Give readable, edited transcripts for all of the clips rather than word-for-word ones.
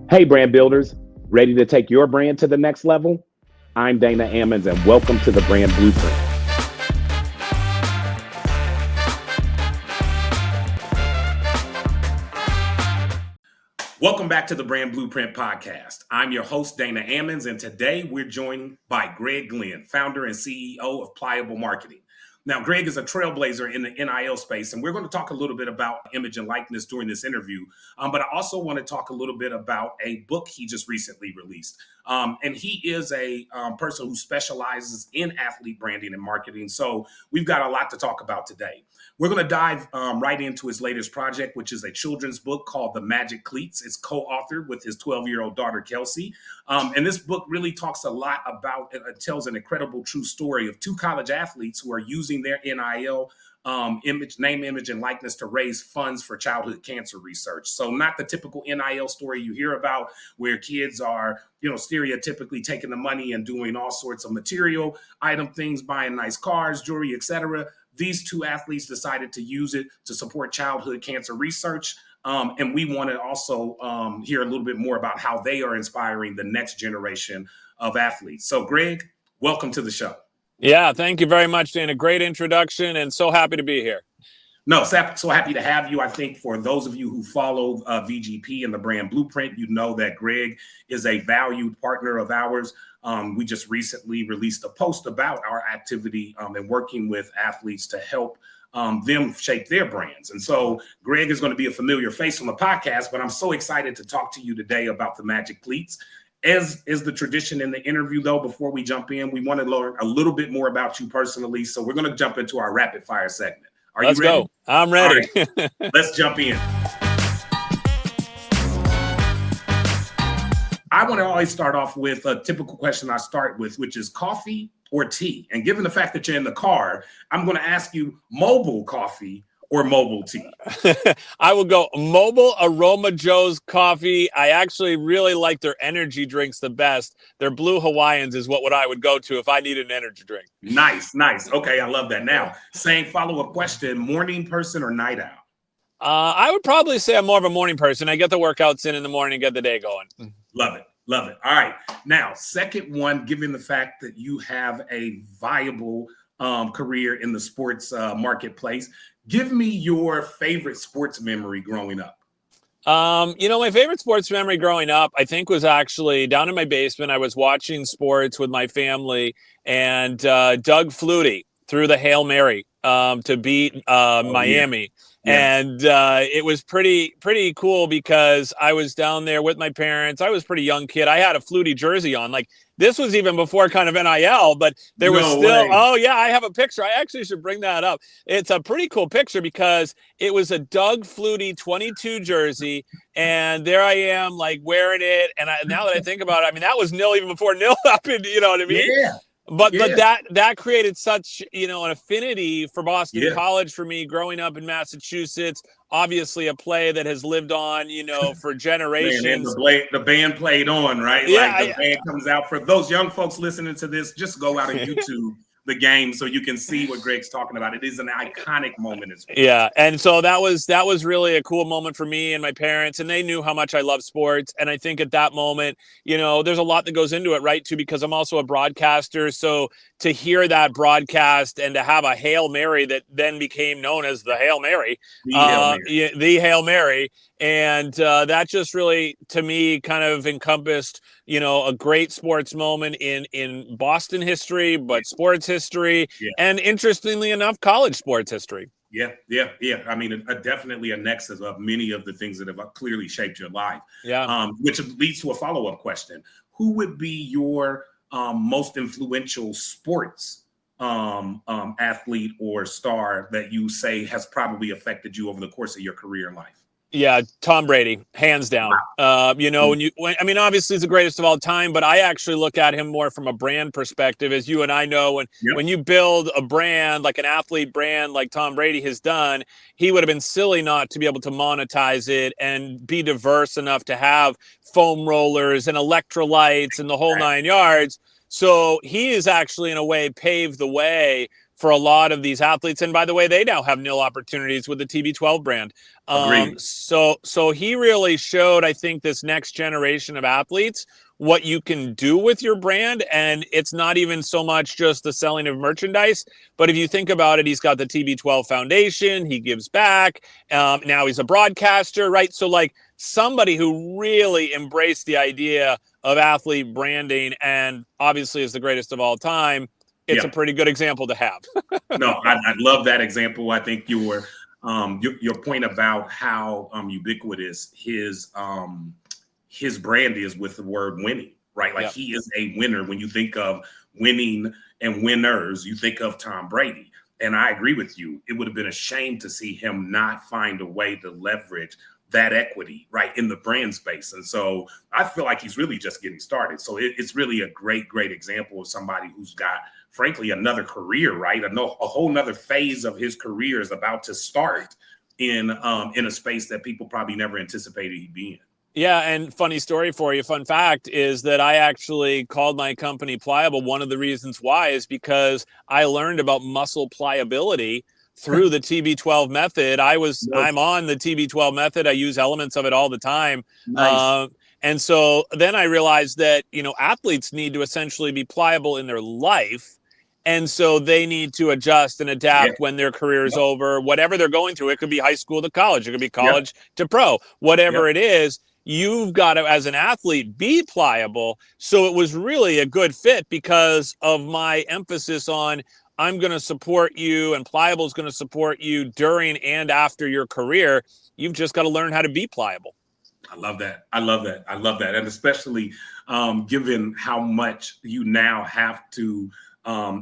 Hey, brand builders, ready to take your brand to the next level? I'm Dana Ammons, and welcome to the Brand Blueprint. Welcome back to the Brand Blueprint podcast. I'm your host, Dana Ammons, and today we're joined by Greg Glynn, founder and CEO of Pliable Marketing. Now, Greg is a trailblazer in the NIL space, and we're going to talk a little bit about image and likeness during this interview. But I also want to talk a little bit about a book he just recently released. And he is a person who specializes in athlete branding and marketing. So we've got a lot to talk about today. We're going to dive right into his latest project, which is a children's book called The Magic Cleats. It's co-authored with his 12-year-old daughter, Kelsey. And this book really talks a lot about, it tells an incredible true story of two college athletes who are using their NIL name, image, and likeness to raise funds for childhood cancer research. So not the typical NIL story you hear about where kids are, stereotypically taking the money and doing all sorts of material item things, buying nice cars, jewelry, etc. These two athletes decided to use it to support childhood cancer research. And we want to also hear a little bit more about how they are inspiring the next generation of athletes. So, Greg, welcome to the show. Yeah, thank you very much, Dan. A great introduction and so happy to be here. No, so happy to have you. I think for those of you who follow VGP and the Brand Blueprint, you know that Greg is a valued partner of ours. We just recently released a post about our activity and working with athletes to help them shape their brands. And so Greg is going to be a familiar face on the podcast, but I'm so excited to talk to you today about the Magic Cleats. As is the tradition in the interview, though, before we jump in, we want to learn a little bit more about you personally. So we're going to jump into our rapid fire segment. Let's you ready? Go. I'm ready. Right. Let's jump in. I want to always start off with a typical question I start with, which is coffee or tea? And given the fact that you're in the car, I'm going to ask you mobile coffee or mobile tea? I will go mobile Aroma Joe's coffee. I actually really like their energy drinks the best. Their Blue Hawaiians is what I would go to if I needed an energy drink. Nice. Okay, I love that. Now, same follow-up question, morning person or night owl? I would probably say I'm more of a morning person. I get the workouts in the morning and get the day going. Love it. All right. Now, second one, given the fact that you have a viable career in the sports marketplace, give me your favorite sports memory growing up. My favorite sports memory growing up, I think, was actually down in my basement. I was watching sports with my family, and Doug Flutie threw the Hail Mary to beat Miami. Yeah. And it was pretty cool because I was down there with my parents. I was a pretty young kid. I had a Flutie jersey on. Like, this was even before kind of NIL, but there was still, way. Oh yeah, I have a picture. I actually should bring that up. It's a pretty cool picture because it was a Doug Flutie 22 jersey. And there I am, like, wearing it. And now that I think about it, I mean, that was nil even before nil happened. You know what I mean? Yeah. But that created such, an affinity for Boston College for me growing up in Massachusetts. Obviously a play that has lived on, for generations. Man, the band played on, right? Yeah, like the band comes out. For those young folks listening to this, just go out on YouTube the game so you can see what Greg's talking about. It is an iconic moment in sports. Yeah, and so that was really a cool moment for me and my parents, and they knew how much I love sports. And I think at that moment, there's a lot that goes into it, right, too, because I'm also a broadcaster. So to hear that broadcast and to have a Hail Mary that then became known as the Hail Mary, the Hail Mary. And that just really, to me, kind of encompassed, a great sports moment in Boston history, but sports history, and interestingly enough, college sports history. Yeah. I mean, definitely a nexus of many of the things that have clearly shaped your life. Yeah. Which leads to a follow-up question. Who would be your most influential sports athlete or star that you say has probably affected you over the course of your career and life? Yeah, Tom Brady, hands down. Obviously he's the greatest of all time, but I actually look at him more from a brand perspective, as you and I know. When you build a brand, like an athlete brand like Tom Brady has done, he would have been silly not to be able to monetize it and be diverse enough to have foam rollers and electrolytes and the whole 9 yards. So he has actually, in a way, paved the way for a lot of these athletes. And by the way, they now have NIL opportunities with the TB12 brand. Agreed. So he really showed, I think, this next generation of athletes what you can do with your brand. And it's not even so much just the selling of merchandise, but if you think about it, he's got the TB12 Foundation, he gives back. Now he's a broadcaster, right? So like somebody who really embraced the idea of athlete branding and obviously is the greatest of all time. It's a pretty good example to have. No, I love that example. I think your point about how ubiquitous his brand is with the word winning, right? Like he is a winner. When you think of winning and winners, you think of Tom Brady. And I agree with you. It would have been a shame to see him not find a way to leverage that equity, right, in the brand space. And so I feel like he's really just getting started. So it's really a great example of somebody who's got, frankly, another career, right? A whole nother phase of his career is about to start in a space that people probably never anticipated he'd be in. Yeah, and funny story for you, fun fact is that I actually called my company Pliable. One of the reasons why is because I learned about muscle pliability through the TB12 method. I'm on the TB12 method. I use elements of it all the time. Nice. And so then I realized that, athletes need to essentially be pliable in their life. And so they need to adjust and adapt when their career is over, whatever they're going through. It could be high school to college. It could be college to pro, whatever it is. You've got to, as an athlete, be pliable. So it was really a good fit because of my emphasis on I'm going to support you and Pliable is going to support you during and after your career. You've just got to learn how to be pliable. I love that. And especially given how much you now have to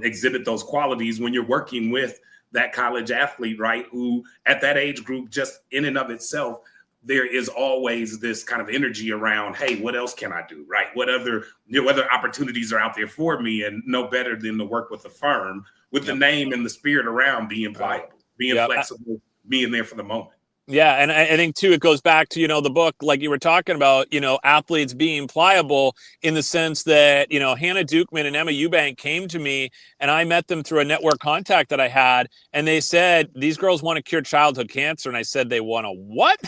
exhibit those qualities when you're working with that college athlete, right? Who at that age group, just in and of itself, there is always this kind of energy around, hey, what else can I do, right? What other opportunities are out there for me? And no better than to work with a firm with the name and the spirit around being pliable, being flexible, being there for the moment. Yeah. And I think, too, it goes back to, the book, like you were talking about, athletes being pliable in the sense that, Hannah Dukeman and Emma Eubank came to me and I met them through a network contact that I had. And they said, these girls want to cure childhood cancer. And I said, they want to what?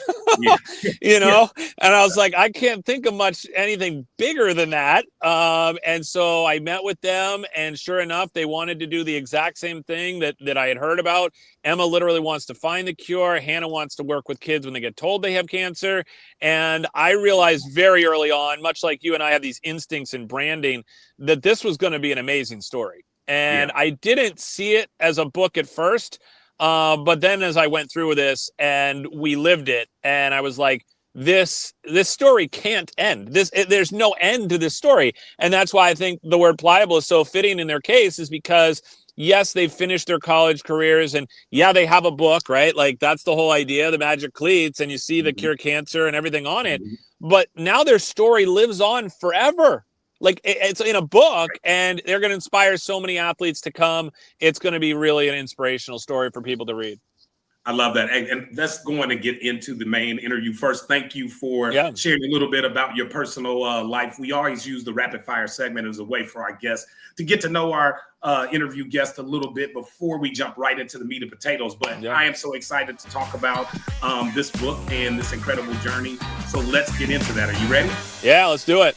And I was like, I can't think of anything bigger than that. And so I met with them and sure enough, they wanted to do the exact same thing that I had heard about. Emma literally wants to find the cure. Hannah wants to work with kids when they get told they have cancer. And I realized very early on, much like you and I have these instincts in branding, that this was going to be an amazing story. And I didn't see it as a book at first. But then as I went through this and we lived it, and I was like, this story can't end. There's no end to this story. And that's why I think the word pliable is so fitting in their case, is because yes, they've finished their college careers and they have a book, right? Like that's the whole idea, the Magic Cleats, and you see the cure cancer and everything on it. But now their story lives on forever. Like it's in a book and they're going to inspire so many athletes to come. It's going to be really an inspirational story for people to read. I love that. And that's going to get into the main interview. First, thank you for sharing a little bit about your personal life. We always use the rapid fire segment as a way for our guests to get to know our interview guest a little bit before we jump right into the meat and potatoes. But I am so excited to talk about this book and this incredible journey. So let's get into that. Are you ready? Yeah, let's do it.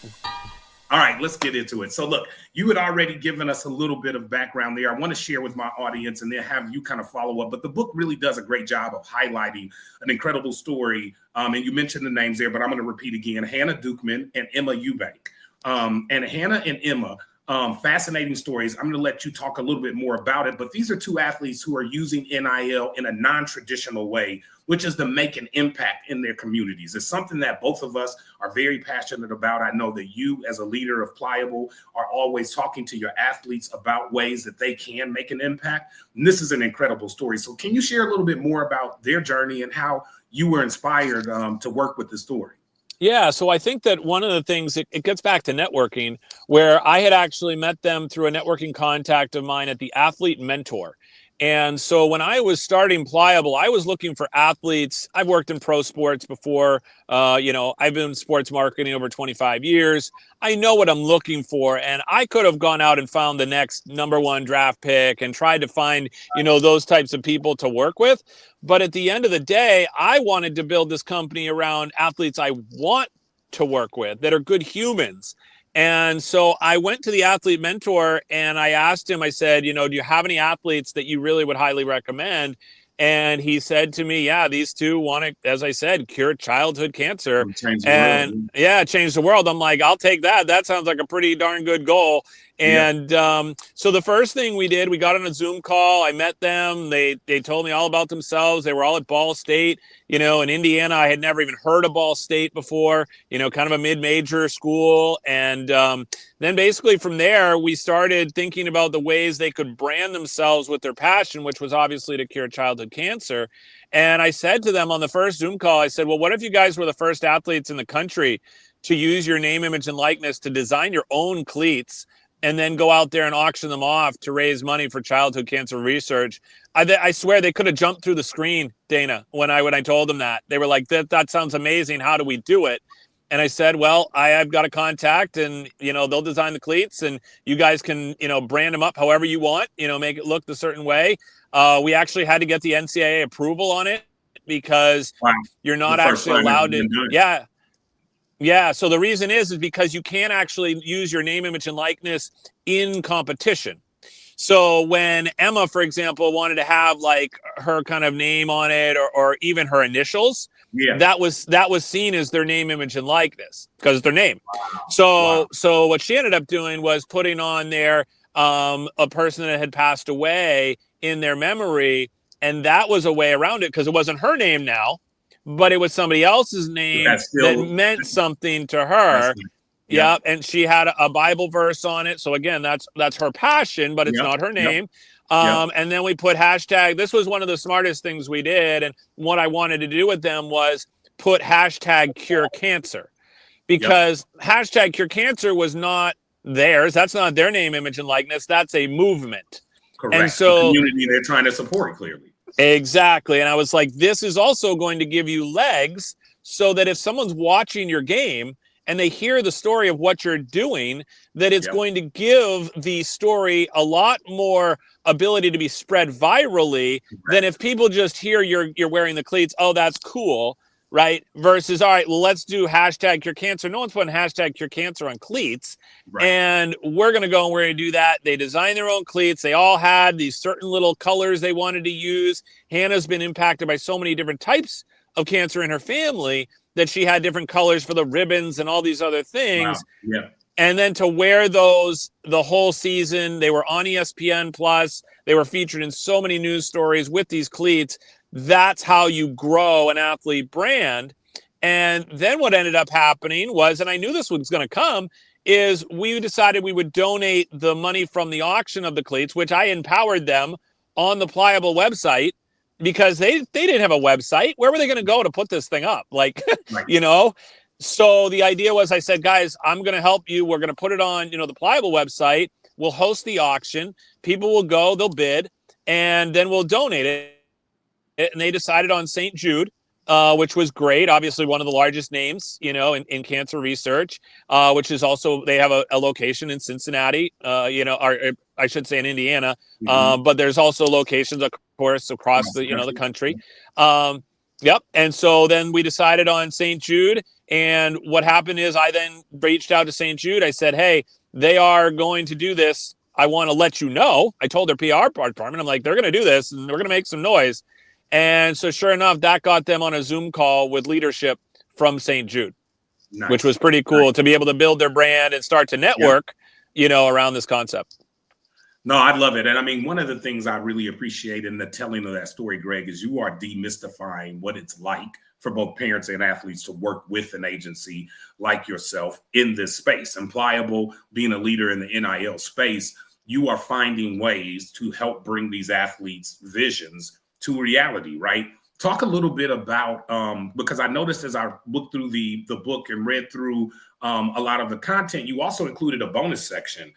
All right, let's get into it. So look, you had already given us a little bit of background there. I want to share with my audience and then have you kind of follow up. But the book really does a great job of highlighting an incredible story. And you mentioned the names there, but I'm going to repeat again, Hannah Dukeman and Emma Eubank. And Hannah and Emma, fascinating stories. I'm going to let you talk a little bit more about it. But these are two athletes who are using NIL in a non-traditional way, which is to make an impact in their communities. It's something that both of us are very passionate about. I know that you, as a leader of Pliable, are always talking to your athletes about ways that they can make an impact. And this is an incredible story. So can you share a little bit more about their journey and how you were inspired to work with the story? Yeah, so I think that one of the things, it gets back to networking, where I had actually met them through a networking contact of mine at the Athlete Mentor. And so when I was starting Pliable, I was looking for athletes. I've worked in pro sports before. I've been in sports marketing over 25 years. I know what I'm looking for. And I could have gone out and found the next number one draft pick and tried to find, those types of people to work with. But at the end of the day, I wanted to build this company around athletes I want to work with that are good humans. And so I went to the athlete mentor and I asked him, I said, do you have any athletes that you really would highly recommend? And he said to me, yeah, these two want to, as I said, cure childhood cancer. Change the And world. yeah, change the world. I'm like, I'll take that. That sounds like a pretty darn good goal. And so the first thing we did, we got on a Zoom call. I met them. They told me all about themselves. They were all at Ball State. In Indiana, I had never even heard of Ball State before, kind of a mid-major school. And then basically from there, we started thinking about the ways they could brand themselves with their passion, which was obviously to cure childhood cancer. And I said to them on the first Zoom call, I said, well, what if you guys were the first athletes in the country to use your name, image, and likeness to design your own cleats and then go out there and auction them off to raise money for childhood cancer research? I swear they could have jumped through the screen, Dana, when I told them that. They were like, that sounds amazing. How do we do it? And I said, well, I've got a contact and, they'll design the cleats and you guys can, brand them up however you want, make it look the certain way. We actually had to get the NCAA approval on it because you're not actually allowed to. Yeah. Yeah. So the reason is because you can't actually use your name, image, and likeness in competition. So when Emma, for example, wanted to have like her kind of name on it or even her initials, that was seen as their name, image, and likeness because it's their name. So what she ended up doing was putting on there a person that had passed away in their memory. And that was a way around it because it wasn't her name now, but it was somebody else's name that meant something to her. Yeah, and she had a Bible verse on it. So again, that's her passion, but it's not her name. And then we put hashtag. This was one of the smartest things we did. And what I wanted to do with them was put hashtag cure cancer because hashtag cure cancer was not theirs. That's not their name, image, and likeness. That's a movement. Correct. And so the community they're trying to support clearly. Exactly. And I was like, this is also going to give you legs so that if someone's watching your game and they hear the story of what you're doing, that it's going to give the story a lot more ability to be spread virally than if people just hear you're wearing the cleats. Oh, that's cool, right? Versus, all right, well, let's do hashtag cure cancer. No one's putting hashtag cure cancer on cleats. And we're going to go and we're going to do that. They designed their own cleats. They all had these certain little colors they wanted to use. Hannah's been impacted by so many different types of cancer in her family that she had different colors for the ribbons and all these other things. And then to wear those the whole season, they were on ESPN Plus. They were featured in so many news stories with these cleats. That's how you grow an athlete brand. And then what ended up happening was, and I knew this was going to come, is we decided we would donate the money from the auction of the cleats, which I empowered them on the Pliable website because they didn't have a website. Where were they going to go to put this thing up? Like, So the idea was, I said, guys, I'm going to help you. We're going to put it on, the Pliable website. We'll host the auction. People will go, they'll bid, and then we'll donate it. And they decided on St. Jude, which was great. Obviously, one of the largest names, in cancer research, which is also, they have a location in Cincinnati, or I should say in Indiana. But there's also locations, of course, across the country. And so then we decided on St. Jude. And what happened is I then reached out to St. Jude. I said, hey, they are going to do this. I want to let you know. I told their PR department, I'm like, they're going to do this and we're going to make some noise. And so sure enough, that got them on a Zoom call with leadership from St. Jude, which was pretty cool to be able to build their brand and start to network, around this concept. No, I love it. And I mean, one of the things I really appreciate in the telling of that story, Greg, is you are demystifying what it's like for both parents and athletes to work with an agency like yourself in this space. And Pliable, being a leader in the NIL space, you are finding ways to help bring these athletes' visions to reality, right? Talk a little bit about, because I noticed as I looked through the book and read through a lot of the content, you also included a bonus section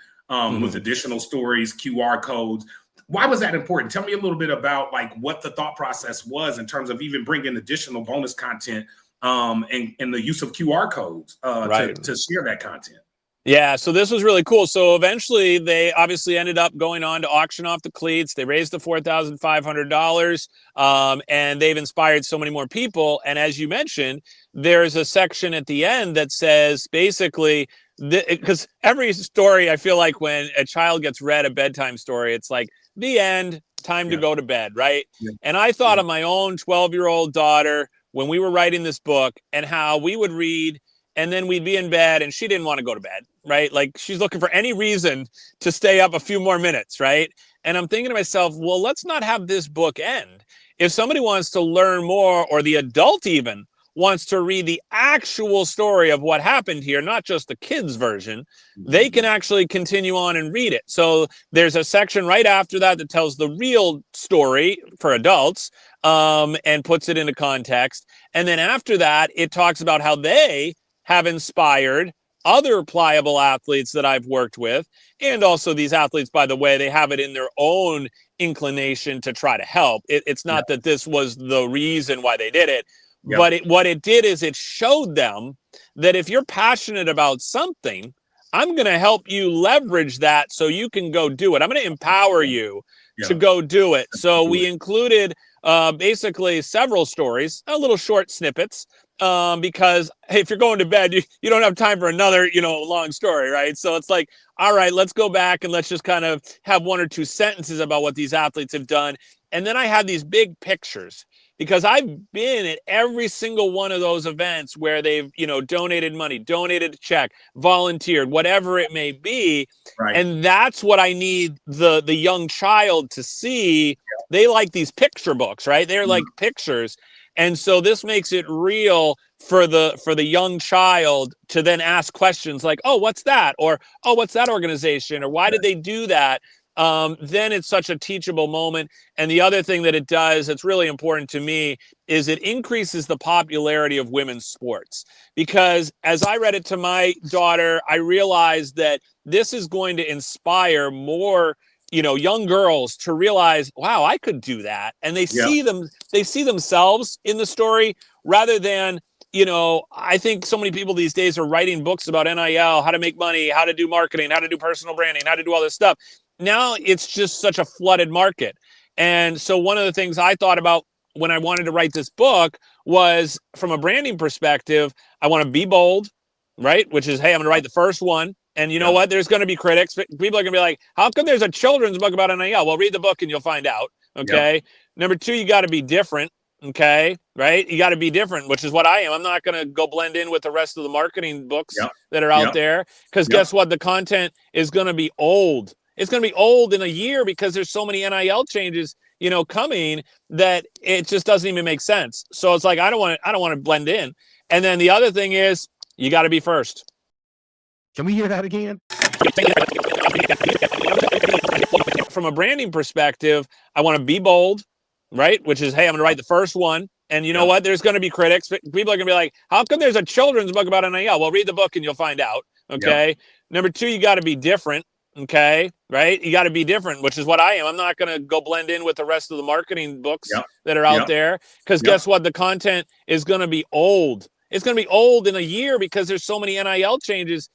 with additional stories, QR codes. Why was that important? Tell me a little bit about like what the thought process was in terms of even bringing additional bonus content and the use of QR codes to share that content. Yeah, so this was really cool. So eventually they obviously ended up going on to auction off the cleats. They raised the $4,500 and they've inspired so many more people. And as you mentioned, there's a section at the end that says basically, because every story, I feel like when a child gets read a bedtime story, it's like the end, time to go to bed, right? Yeah. And I thought of my own 12-year-old daughter when we were writing this book and how we would read and then we'd be in bed and she didn't want to go to bed, right? Like she's looking for any reason to stay up a few more minutes, right? And I'm thinking to myself, well, let's not have this book end. If somebody wants to learn more, or the adult even wants to read the actual story of what happened here, not just the kids' version, they can actually continue on and read it. So there's a section right after that that tells the real story for adults and puts it into context. And then after that, it talks about how they have inspired other pliable athletes that I've worked with. And also these athletes, by the way, they have it in their own inclination to try to help. It's not that this was the reason why they did it, but what it did is it showed them that if you're passionate about something, I'm going to help you leverage that so you can go do it. I'm going to empower you to go do it. So we included basically several stories, little short snippets, because if you're going to bed, you don't have time for another, long story, right? So it's like, all right, let's go back and let's just kind of have one or two sentences about what these athletes have done. And then I had these big pictures because I've been at every single one of those events where they've, donated money, donated a check, volunteered, whatever it may be. Right. And that's what I need the young child to see. Yeah. They like these picture books, right? They're like pictures. And so this makes it real for the young child to then ask questions like, oh, what's that? Or, oh, what's that organization? Or why did they do that? Then it's such a teachable moment. And the other thing that it does that's really important to me is it increases the popularity of women's sports. Because as I read it to my daughter, I realized that this is going to inspire more young girls to realize, wow, I could do that. And they see themselves in the story rather than, I think so many people these days are writing books about NIL, how to make money, how to do marketing, how to do personal branding, how to do all this stuff. Now it's just such a flooded market. And so one of the things I thought about when I wanted to write this book was from a branding perspective, I want to be bold, right? Which is, hey, I'm going to write the first one. And you know what? There's going to be critics. People are going to be like, how come there's a children's book about NIL? Well, read the book and you'll find out. Okay. Yep. Number two, you got to be different. Okay. Right. You got to be different, which is what I am. I'm not going to go blend in with the rest of the marketing books that are out there. Because guess what? The content is going to be old. It's going to be old in a year because there's so many NIL changes, coming that it just doesn't even make sense. So it's like, I don't want to blend in. And then the other thing is you got to be first. Can we hear that again? From a branding perspective, I want to be bold, right? Which is, hey, I'm going to write the first one. And you know what? There's going to be critics. People are going to be like, how come there's a children's book about NIL? Well, read the book and you'll find out. Okay. Yep. Number two, you got to be different. Okay. Right. You got to be different, which is what I am. I'm not going to go blend in with the rest of the marketing books that are out there. Because guess what? The content is going to be old. It's going to be old in a year because there's so many NIL changes,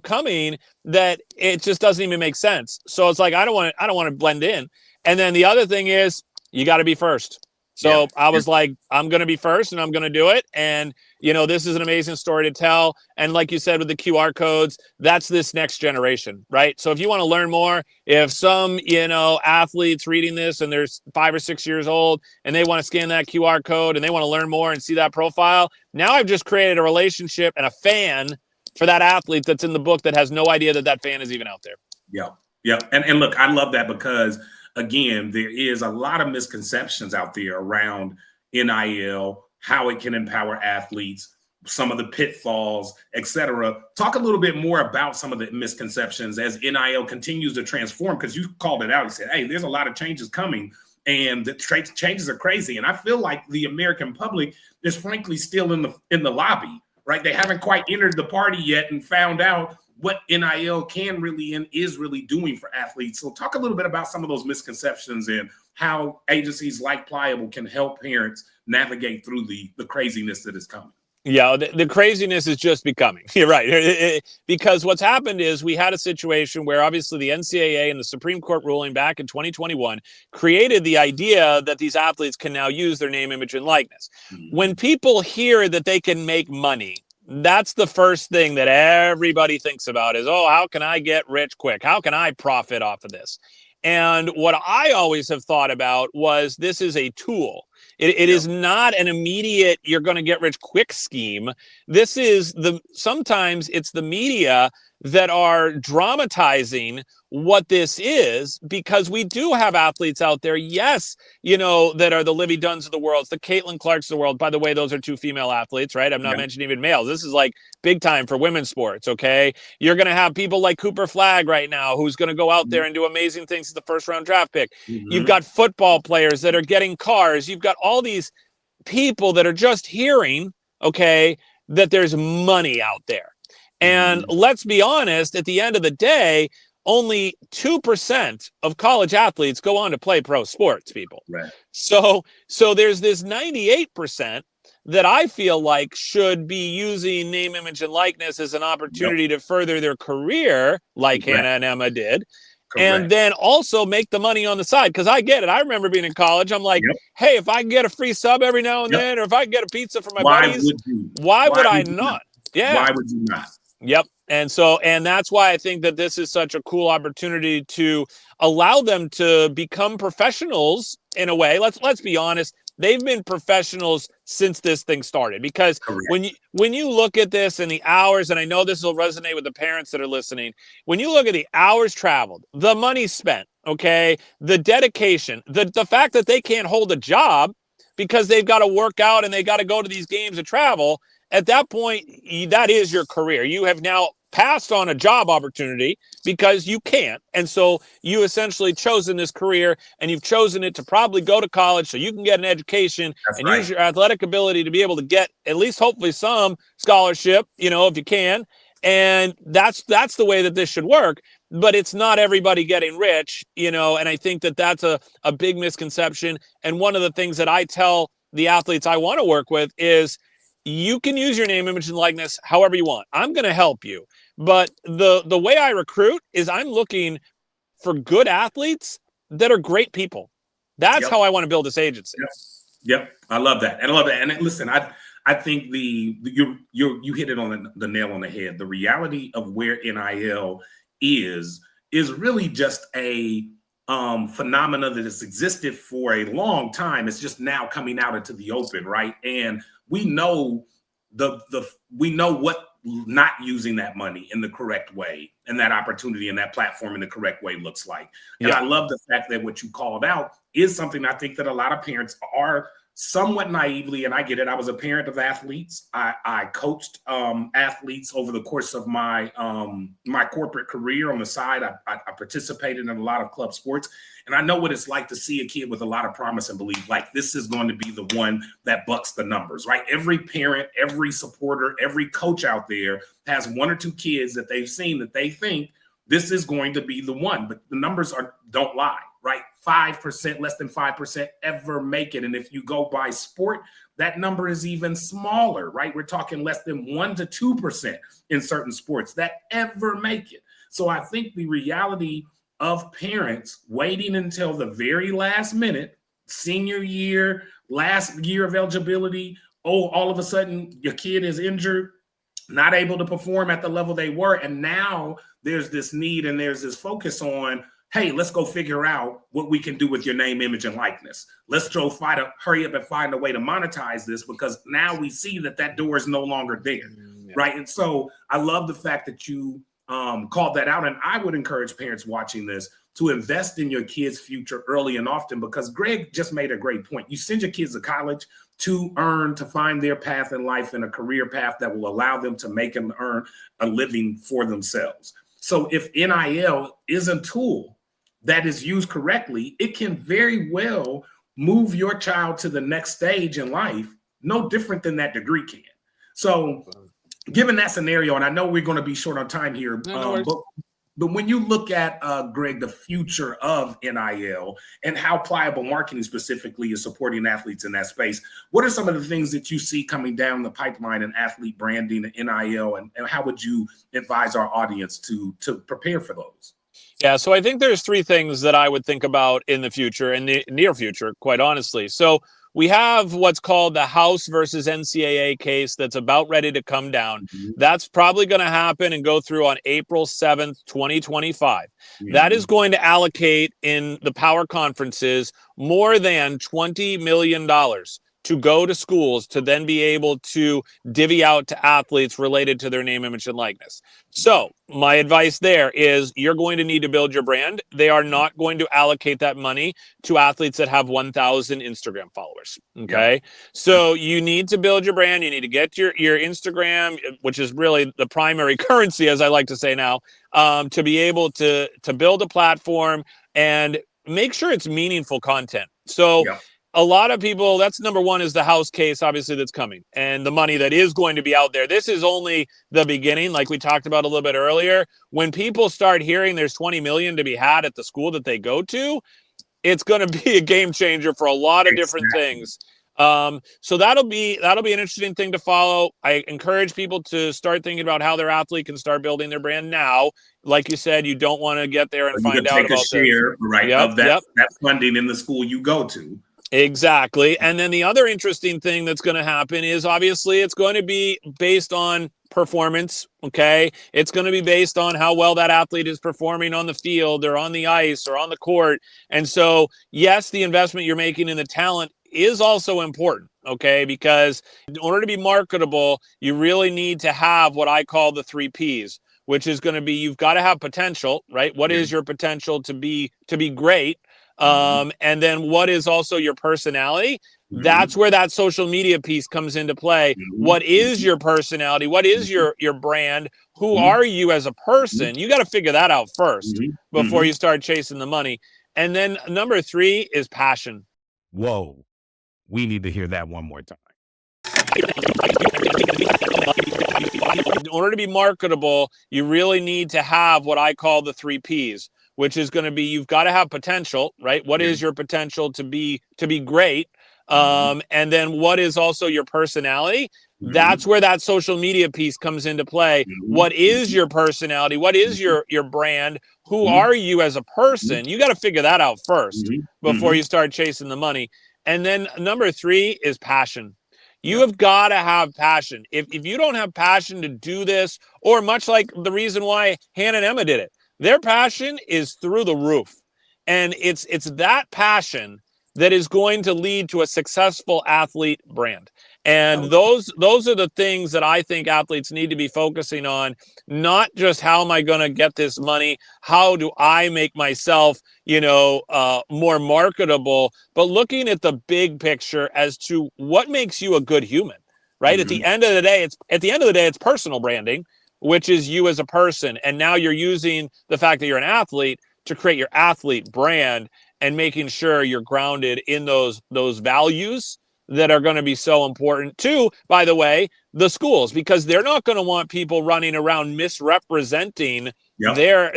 coming that it just doesn't even make sense. So it's like, I don't want to blend in. And then the other thing is you got to be first. So I was like, I'm going to be first and I'm going to do it. And, this is an amazing story to tell. And like you said, with the QR codes, that's this next generation, right? So if you want to learn more, if some, athletes reading this and they're 5 or 6 years old and they want to scan that QR code and they want to learn more and see that profile, now I've just created a relationship and a fan for that athlete that's in the book that has no idea that fan is even out there. Yeah. And look, I love that because again, there is a lot of misconceptions out there around NIL, how it can empower athletes, some of the pitfalls, etc. Talk a little bit more about some of the misconceptions as NIL continues to transform, because you called it out. You said, hey, there's a lot of changes coming and the changes are crazy. And I feel like the American public is frankly still in the lobby, right? They haven't quite entered the party yet and found out what NIL can really and is really doing for athletes. So talk a little bit about some of those misconceptions and how agencies like Pliable can help parents navigate through the craziness that is coming. Yeah, the craziness is just becoming. You're right. Because what's happened is we had a situation where obviously the NCAA and the Supreme Court ruling back in 2021 created the idea that these athletes can now use their name, image, and likeness. Mm-hmm. When people hear that they can make money, that's the first thing that everybody thinks about is, oh, how can I get rich quick? How can I profit off of this? And what I always have thought about was this is a tool. It is not an immediate, you're going to get rich quick scheme. This is sometimes it's the media that are dramatizing what this is, because we do have athletes out there, yes, that are the Livy Dunns of the world, the Caitlin Clarks of the world. By the way, those are 2 female athletes, right? I'm not mentioning even males. This is like big time for women's sports, okay? You're going to have people like Cooper Flagg right now, who's going to go out there and do amazing things as the first-round draft pick. You've got football players that are getting cars. You've got all these people that are just hearing, okay, that there's money out there. And let's be honest, at the end of the day, only 2% of college athletes go on to play pro sports, people. Right. So there's this 98% that I feel like should be using name, image, and likeness as an opportunity to further their career, like Hannah and Emma did. And then also make the money on the side. Because I get it. I remember being in college. I'm like, hey, if I can get a free sub every now and then, or if I can get a pizza for my buddies, why would I not? Yeah. Why would you not? Yep. And that's why I think that this is such a cool opportunity to allow them to become professionals in a way. Let's be honest. They've been professionals since this thing started, because when you look at this and the hours, and I know this will resonate with the parents that are listening, when you look at the hours traveled, the money spent, okay, the dedication, the fact that they can't hold a job because they've got to work out and they got to go to these games and travel, at that point, that is your career. You have now passed on a job opportunity because you can't. And so you essentially chosen this career, and you've chosen it to probably go to college so you can get an education and use your athletic ability to be able to get at least hopefully some scholarship, if you can. And that's the way that this should work. But it's not everybody getting rich, and I think that that's a big misconception. And one of the things that I tell the athletes I want to work with is, you can use your name, image, and likeness however you want. I'm going to help you. But the way I recruit is I'm looking for good athletes that are great people. That's how I want to build this agency. Yep. I love that. And listen, I think you hit it on the nail on the head. The reality of where NIL is really just a phenomena that has existed for a long time. It's just now coming out into the open, right? And we know we know what not using that money in the correct way and that opportunity and that platform in the correct way looks like. And I love the fact that what you called out is something I think that a lot of parents are somewhat naively, and I get it. I was a parent of athletes. I coached athletes over the course of my my corporate career. On the side, I participated in a lot of club sports, and I know what it's like to see a kid with a lot of promise and believe like this is going to be the one that bucks the numbers, right? Every parent, every supporter, every coach out there has 1 or 2 kids that they've seen that they think this is going to be the one, but the numbers don't lie, right? 5%, less than 5% ever make it. And if you go by sport, that number is even smaller, right? We're talking less than 1 to 2% in certain sports that ever make it. So I think the reality of parents waiting until the very last minute, senior year, last year of eligibility, all of a sudden your kid is injured, not able to perform at the level they were. And now there's this need and there's this focus on, hey, let's go figure out what we can do with your name, image, and likeness. Let's hurry up and find a way to monetize this, because now we see that door is no longer there, right? And so I love the fact that you called that out. And I would encourage parents watching this to invest in your kids' future early and often, because Greg just made a great point. You send your kids to college to find their path in life and a career path that will allow them to make and earn a living for themselves. So if NIL is a tool that is used correctly, it can very well move your child to the next stage in life, no different than that degree can. So given that scenario, and I know we're going to be short on time here, but when you look at, Greg, the future of NIL and how Pliable Marketing specifically is supporting athletes in that space, what are some of the things that you see coming down the pipeline in athlete branding and NIL, and how would you advise our audience to prepare for those? Yeah, so I think there's three things that I would think about in the future, in the near future, quite honestly. So we have what's called the House versus NCAA case that's about ready to come down. Mm-hmm. That's probably going to happen and go through on April 7th, 2025. Mm-hmm. That is going to allocate in the power conferences more than $20 million to go to schools to then be able to divvy out to athletes related to their name, image, and likeness. So my advice there is you're going to need to build your brand. They are not going to allocate that money to athletes that have 1,000 Instagram followers. Okay. Yep. So you need to build your brand. You need to get your Instagram, which is really the primary currency, as I like to say now, to be able to build a platform and make sure it's meaningful content. So yep. A lot of people, that's number one, is the House case, obviously, that's coming, and the money that is going to be out there. This is only the beginning, like we talked about a little bit earlier. When people start hearing there's 20 million to be had at the school that they go to, it's going to be a game changer for a lot of different things. So that'll be an interesting thing to follow. I encourage people to start thinking about how their athlete can start building their brand now. Like you said, you don't want to get there and find out about share, right, yep, of that funding in the school you go to. Exactly. And then the other interesting thing that's going to happen is obviously it's going to be based on performance. Okay. It's going to be based on how well that athlete is performing on the field or on the ice or on the court. And so, yes, the investment you're making in the talent is also important. Okay. Because in order to be marketable, you really need to have what I call the 3 Ps, which is going to be, you've got to have potential, right? What is your potential to be great? And then what is also your personality? Mm-hmm. That's where that social media piece comes into play. Mm-hmm. What is your personality? What is your brand? Who are you as a person? You got to figure that out first before you start chasing the money. And then number 3 is passion. Whoa, we need to hear that one more time. In order to be marketable, you really need to have what I call the 3 Ps, which is going to be, you've got to have potential, right? What is your potential to be great? And then what is also your personality? That's where that social media piece comes into play. What is your personality? What is your brand? Who are you as a person? You got to figure that out first before you start chasing the money. And then number 3 is passion. You have got to have passion. If you don't have passion to do this, or much like the reason why Hannah and Emma did it, their passion is through the roof. And it's that passion that is going to lead to a successful athlete brand. And those are the things that I think athletes need to be focusing on, not just how am I going to get this money? How do I make myself, more marketable, but looking at the big picture as to what makes you a good human, right? At the end of the day, it's personal branding, which is you as a person. And now you're using the fact that you're an athlete to create your athlete brand and making sure you're grounded in those values that are going to be so important to, by the way, the schools, because they're not going to want people running around misrepresenting their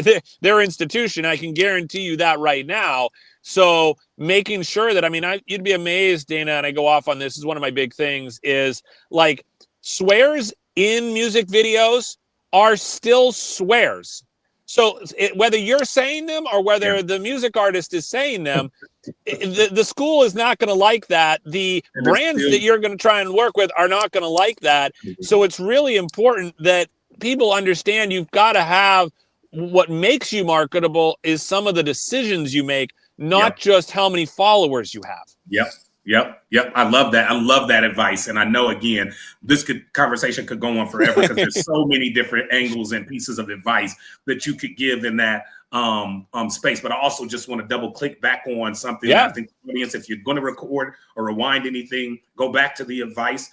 institution. I can guarantee you that right now. So making sure that, you'd be amazed, Dana, and I go off on this is one of my big things, is like swears in music videos are still swears. So whether you're saying them or whether the music artist is saying them, the school is not going to like that. The brands that you're going to try and work with are not going to like that. So it's really important that people understand you've got to have what makes you marketable is some of the decisions you make, not just how many followers you have. Yep. I love that. I love that advice. And I know, again, this conversation could go on forever because there's so many different angles and pieces of advice that you could give in that space. But I also just want to double click back on something. I think the audience, if you're going to record or rewind anything, go back to the advice.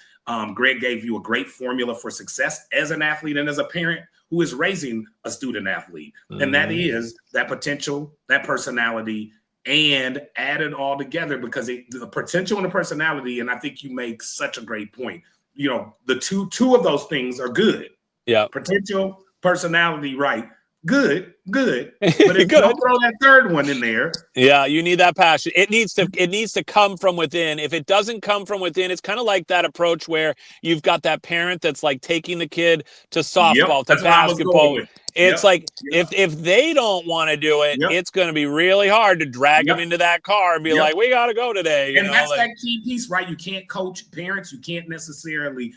Greg gave you a great formula for success as an athlete and as a parent who is raising a student athlete. And that is that potential, that personality, and add it all together, because the potential and the personality, and I think you make such a great point. the two of those things are good. Yeah. Potential, personality, right. Good. But if you don't throw that third one in there. Yeah, you need that passion. It needs to come from within. If it doesn't come from within, it's kind of like that approach where you've got that parent that's like taking the kid to softball, to basketball. It's like if they don't want to do it, it's going to be really hard to drag them into that car and be like, we got to go today. And that's that key piece, right? You can't coach parents. You can't necessarily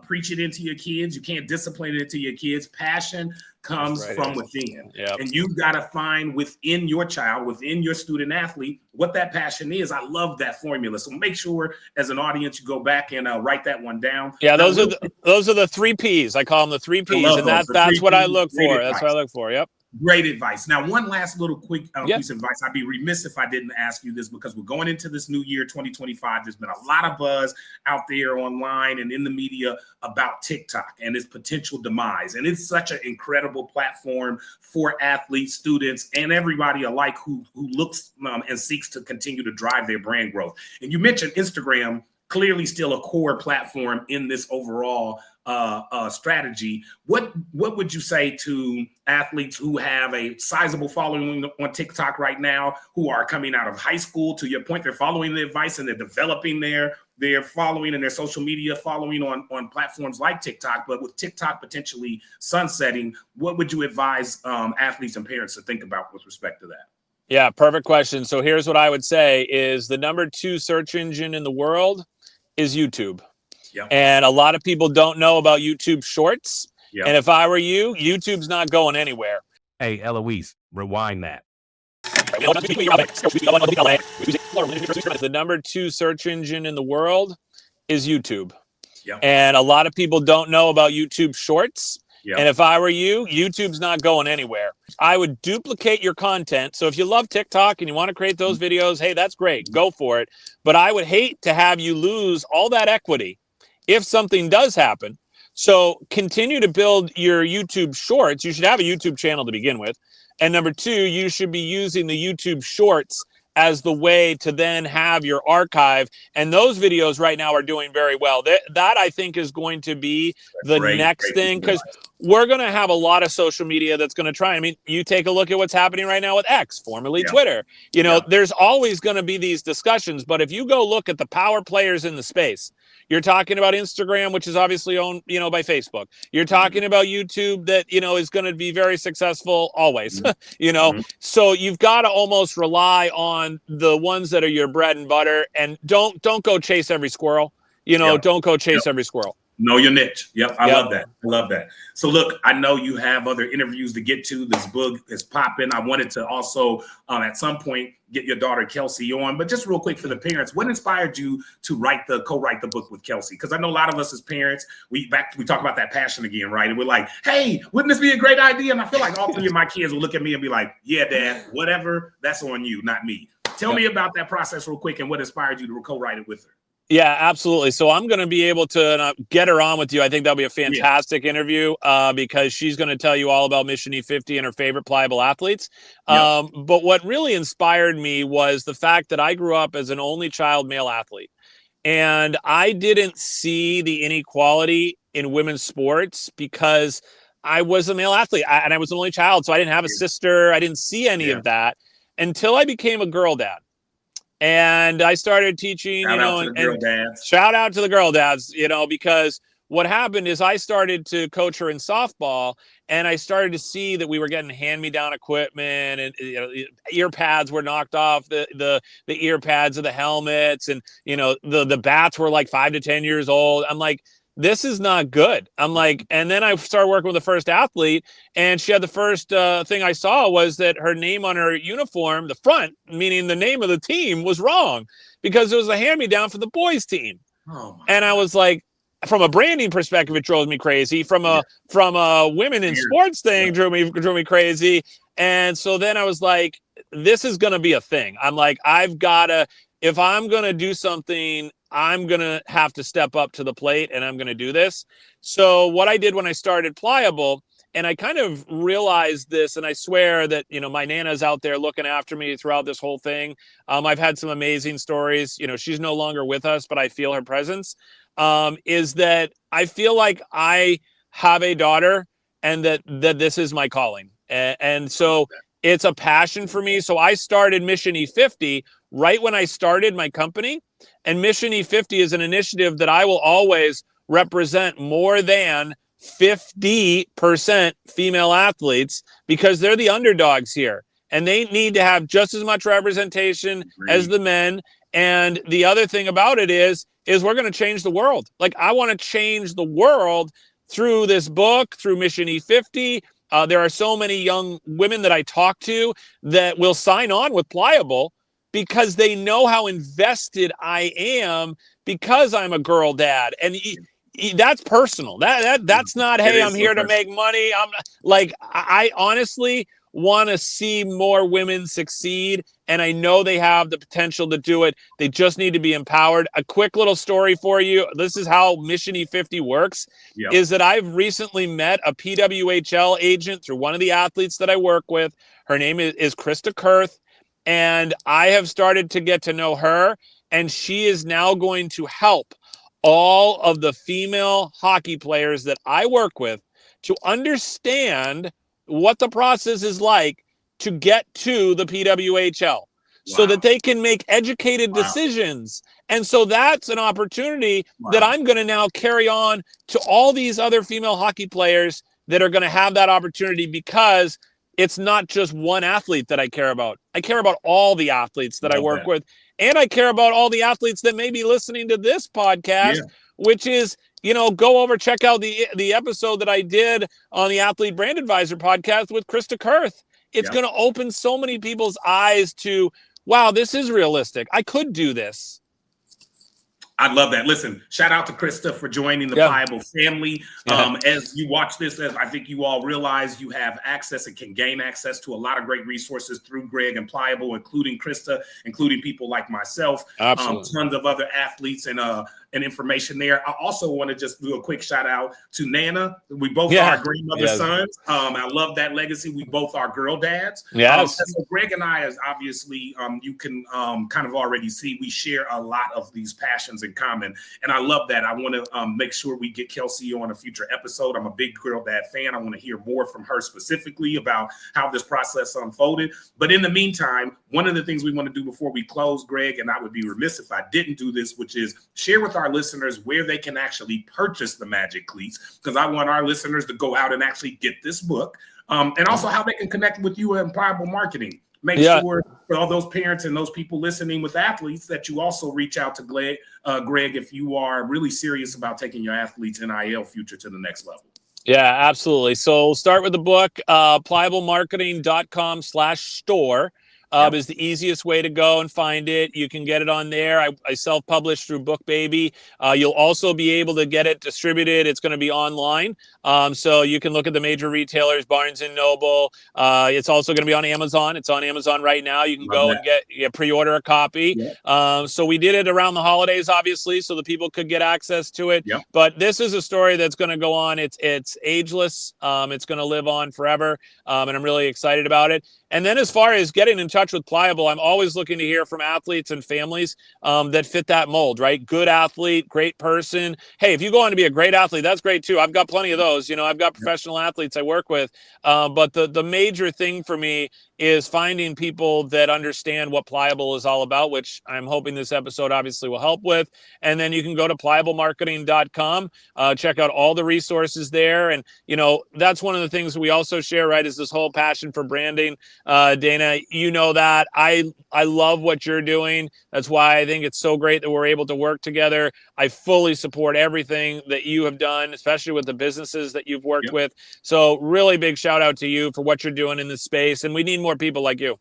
preach it into your kids. You can't discipline it into your kids. Passion comes from within. And you've got to find within your child, within your student athlete, what that passion is. I love that formula. So make sure as an audience, you go back and write that one down. Yeah, those are the 3 Ps. I call them the 3 Ps. And that's what I look for. That's what I look for. Yep. Great advice. Now, one last little quick piece of advice. I'd be remiss if I didn't ask you this, because we're going into this new year, 2025. There's been a lot of buzz out there online and in the media about TikTok and its potential demise. And it's such an incredible platform for athletes, students, and everybody alike who looks and seeks to continue to drive their brand growth. And you mentioned Instagram, clearly still a core platform in this overall strategy. What would you say to athletes who have a sizable following on TikTok right now, who are coming out of high school? To your point, they're following the advice and they're developing their following and their social media following on platforms like TikTok. But with TikTok potentially sunsetting, what would you advise athletes and parents to think about with respect to that? Yeah, perfect question. So here's what I would say is the number 2 search engine in the world is YouTube. Yep. And a lot of people don't know about YouTube Shorts. Yep. And if I were you, YouTube's not going anywhere. Hey, Eloise, rewind that. The number 2 search engine in the world is YouTube. Yep. And a lot of people don't know about YouTube Shorts. Yep. And if I were you, YouTube's not going anywhere. I would duplicate your content. So if you love TikTok and you want to create those videos, hey, that's great. Go for it. But I would hate to have you lose all that equity if something does happen. So continue to build your YouTube Shorts. You should have a YouTube channel to begin with. And number 2, you should be using the YouTube Shorts as the way to then have your archive. And those videos right now are doing very well. That I think is going to be the next thing, because we're going to have a lot of social media that's going to try. I mean, you take a look at what's happening right now with X, formerly Twitter. There's always going to be these discussions. But if you go look at the power players in the space, you're talking about Instagram, which is obviously owned, by Facebook. You're talking about YouTube that, is going to be very successful always, So you've got to almost rely on the ones that are your bread and butter, and don't go chase every squirrel, don't go chase every squirrel. Know your niche. Yep. I love that. So look, I know you have other interviews to get to. This book is popping. I wanted to also at some point get your daughter Kelsey on, but just real quick for the parents, what inspired you to co-write the book with Kelsey? Because I know a lot of us as parents, we talk about that passion again, right? And we're like, hey, wouldn't this be a great idea? And I feel like all 3 of my kids will look at me and be like, yeah, Dad, whatever, that's on you, not me. Tell me about that process real quick and what inspired you to co-write it with her. Yeah, absolutely. So I'm going to be able to get her on with you. I think that'll be a fantastic interview because she's going to tell you all about Mission E50 and her favorite pliable athletes. But what really inspired me was the fact that I grew up as an only child male athlete. And I didn't see the inequality in women's sports because I was a male athlete and I was an only child. So I didn't have a sister. I didn't see any of that until I became a girl dad. And I started teaching, shout out to the girl dads, because what happened is I started to coach her in softball, and I started to see that we were getting hand-me-down equipment, and ear pads were knocked off the ear pads of the helmets, and the bats were like 5 to 10 years old. I'm like, this is not good. I'm like, and then I started working with the first athlete, and she had the first thing I saw was that her name on her uniform, the front, meaning the name of the team, was wrong because it was a hand-me-down for the boys team. And I was like, from a branding perspective, it drove me crazy. From a women in sports thing, drew me crazy. And so then I was like, this is going to be a thing. I'm like, if I'm going to do something, I'm going to have to step up to the plate, and I'm going to do this. So what I did when I started Pliable, and I kind of realized this, and I swear that, my Nana's out there looking after me throughout this whole thing. I've had some amazing stories. She's no longer with us, but I feel her presence. is that I feel like I have a daughter and that this is my calling. And so it's a passion for me. So I started Mission E50 right when I started my company. And Mission E50 is an initiative that I will always represent more than 50% female athletes because they're the underdogs here. And they need to have just as much representation as the men. And the other thing about it is we're going to change the world. Like, I want to change the world through this book, through Mission E50. There are so many young women that I talk to that will sign on with Pliable because they know how invested I am because I'm a girl dad. And that's personal. That's not, hey, I'm here to make money. I'm not, like, I honestly want to see more women succeed, and I know they have the potential to do it. They just need to be empowered. A quick little story for you. This is how Mission E50 works, is that I've recently met a PWHL agent through one of the athletes that I work with. Her name is Krista Kurth, and I have started to get to know her, and she is now going to help all of the female hockey players that I work with to understand what the process is like to get to the PWHL so that they can make educated decisions. And so that's an opportunity that I'm going to now carry on to all these other female hockey players that are going to have that opportunity, because it's not just one athlete that I care about. I care about all the athletes that I work with. And I care about all the athletes that may be listening to this podcast, which is, go over, check out the episode that I did on the Athlete Brand Advisor podcast with Krista Kurth. It's going to open so many people's eyes to, wow, this is realistic. I could do this. I love that. Listen, shout out to Krista for joining the Pliable family. As you watch this, as I think you all realize, you have access and can gain access to a lot of great resources through Greg and Pliable, including Krista, including people like myself, tons of other athletes and information there. I also want to just do a quick shout out to Nana. We both are grandmother's sons. I love that legacy. We both are girl dads. So Greg and I, as obviously you can kind of already see, we share a lot of these passions in common. And I love that. I want to make sure we get Kelsey on a future episode. I'm a big girl dad fan. I want to hear more from her specifically about how this process unfolded. But in the meantime, one of the things we want to do before we close, Greg, and I would be remiss if I didn't do this, which is share with our listeners where they can actually purchase the Magic Cleats, because I want our listeners to go out and actually get this book, and also how they can connect with you in Pliable Marketing. Make sure for all those parents and those people listening with athletes that you also reach out to Greg, if you are really serious about taking your athletes' NIL future to the next level. Yeah, absolutely. So start with the book, pliablemarketing.com/store. Is the easiest way to go and find it. You can get it on there. I self-publish through BookBaby. You'll also be able to get it distributed. It's going to be online. So you can look at the major retailers, Barnes & Noble. It's also going to be on Amazon. It's on Amazon right now. You can go and pre-order a copy. So we did it around the holidays, obviously, so the people could get access to it. But this is a story that's going to go on. It's ageless. It's going to live on forever. And I'm really excited about it. And then as far as getting in touch with Pliable, I'm always looking to hear from athletes and families that fit that mold, right? Good athlete, great person. Hey, if you go on to be a great athlete, that's great too. I've got plenty of those. I've got professional athletes I work with. But the major thing for me is finding people that understand what Pliable is all about, which I'm hoping this episode obviously will help with. And then you can go to pliablemarketing.com, check out all the resources there. And, that's one of the things we also share, right, is this whole passion for branding. Dana, you know that I love what you're doing. That's why I think it's so great that we're able to work together. I fully support everything that you have done, especially with the businesses that you've worked with. So really big shout out to you for what you're doing in this space. And we need more people like you.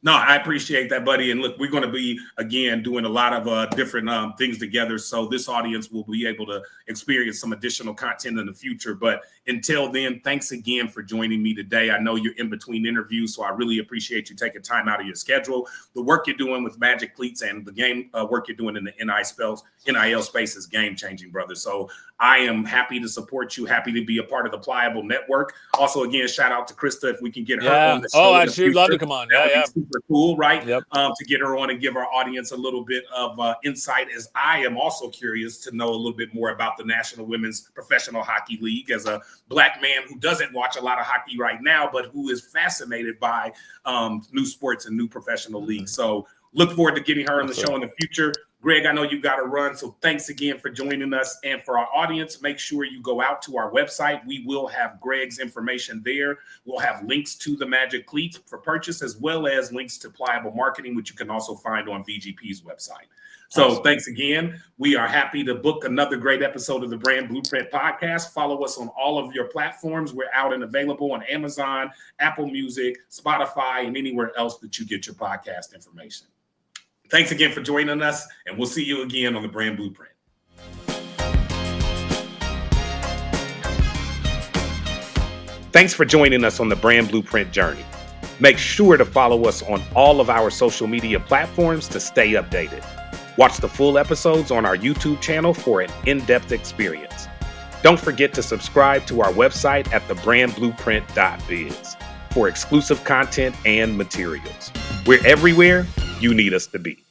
No, I appreciate that, buddy. And look, we're going to be, again, doing a lot of different things together. So this audience will be able to experience some additional content in the future. But until then, thanks again for joining me today. I know you're in between interviews, so I really appreciate you taking time out of your schedule. The work you're doing with Magic Cleats and the game work you're doing in the NIL space is game changing, brother. So I am happy to support you, happy to be a part of the Pliable Network. Also, again, shout out to Krista if we can get her on the show. Oh, she'd love to come on. That would be super cool, right? Yep. To get her on and give our audience a little bit of insight, as I am also curious to know a little bit more about the National Women's Professional Hockey League as a Black man who doesn't watch a lot of hockey right now, but who is fascinated by new sports and new professional leagues. So look forward to getting her on the show in the future. Greg, I know you got to run, so thanks again for joining us. And for our audience, make sure you go out to our website. We will have Greg's information there. We'll have links to the Magic Cleats for purchase, as well as links to Pliable Marketing, which you can also find on VGP's website. So Thanks again. We are happy to book another great episode of the Brand Blueprint podcast. Follow us on all of your platforms. We're out and available on Amazon, Apple Music, Spotify, and anywhere else that you get your podcast information. Thanks again for joining us, and we'll see you again on the Brand Blueprint. Thanks for joining us on the Brand Blueprint journey. Make sure to follow us on all of our social media platforms to stay updated. Watch the full episodes on our YouTube channel for an in-depth experience. Don't forget to subscribe to our website at thebrandblueprint.biz for exclusive content and materials. We're everywhere you need us to be.